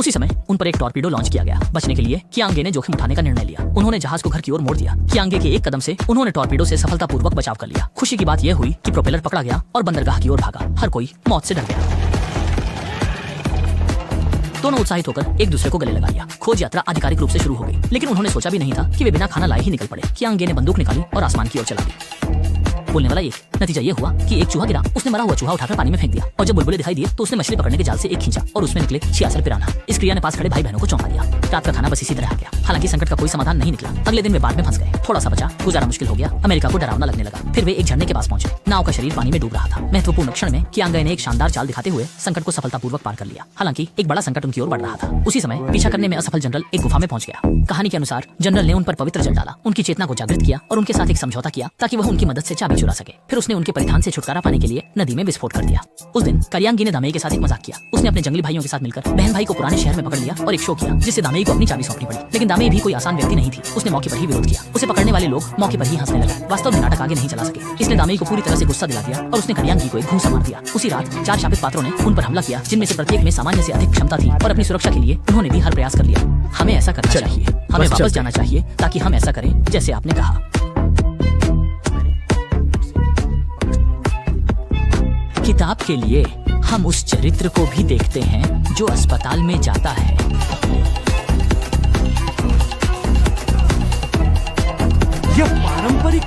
उसी समय उन पर एक टॉर्पीडो लॉन्च किया गया। बचने के लिए कियांगे ने जोखिम उठाने का निर्णय लिया। उन्होंने जहाज को घर की ओर मोड़ दिया। कियांगे के एक कदम से उन्होंने टॉर्पीडो से सफलतापूर्वक बचाव कर लिया। खुशी की बात यह हुई कि प्रोपेलर पकड़ा गया और बंदरगाह की ओर भागा। हर कोई मौत से डर गया। दोनों उत्साहित होकर एक दूसरे को गले लगा लिया। खोज यात्रा आधिकारिक रूप से शुरू हो गई, लेकिन उन्होंने सोचा भी नहीं था कि वे बिना खाना लाए ही निकल पड़े। कियांगे ने बंदूक निकाली और आसमान की ओर चला दी। बोलने वाला एक नतीजा ये हुआ कि एक चूहा गिरा। उसने मरा हुआ चूहा उठाकर पानी में फेंक दिया और जब बुलबुले दिखाई दिए तो उसने मछली पकड़ने के जाल से एक खींचा और उसमें निकले 66 पिरान्हा। इस क्रिया ने पास खड़े भाई बहनों को चौंका दिया। रात का खाना बस इसी तरह आ गया। हालांकि संकट का कोई समाधान नहीं निकला। अगले दिन वे बाढ़ में फंस गए। थोड़ा सा बचा, गुजारा मुश्किल हो गया। अमेरिका को डरावना लगने लगा। फिर वे एक झरने के पास पहुंचे। नाव का शरीर पानी में डूब रहा था। महत्वपूर्ण क्षण में कियांगे ने एक शानदार चाल दिखाते हुए संकट को सफलतापूर्वक पार कर लिया। हालांकि एक बड़ा संकट उनकी ओर बढ़ रहा था। उसी समय पीछा करने में असफल जनरल एक गुफा में पहुंच गया। कहानी के अनुसार जनरल ने उन पर पवित्र जल डाला, उनकी चेतना को जागृत किया और उनके साथ एक समझौता किया ताकि वह उनकी मदद से चाबी चुरा सके। फिर उसने उनके परिधान से छुटकारा पाने के लिए नदी में विस्फोट कर दिया। उस दिन कियांगे ने दामेई के साथ एक मजाक किया। उसने अपने जंगली भाइयों के साथ मिलकर बहन भाई को पुराने शहर में पकड़ लिया और एक शो किया जिससे दामेई को अपनी चाबी सौंपनी पड़ी। लेकिन दामेई भी कोई आसान व्यक्ति नहीं थी। उसने मौके पर ही विरोध किया। उसे पकड़ने वाले लोग मौके पर ही हंसने लगे। वास्तव में नाटक आगे नहीं चला सके, इसलिए दामेई को पूरी तरह से गुस्सा दिला दिया और उसने कियांगे को एक घूंसा मार दिया। उसी रात 4 शापित पात्रों ने उन पर हमला किया, जिनमें से प्रत्येक में सामान्य से अधिक क्षमता थी और अपनी सुरक्षा के लिए उन्होंने भी हर प्रयास कर लिया। हमें ऐसा करना चाहिए, हमें वापस जाना चाहिए ताकि हम ऐसा करें जैसे आपने कहा। किताब के लिए हम उस चरित्र को भी देखते हैं जो अस्पताल में जाता है। यह पारंपरिक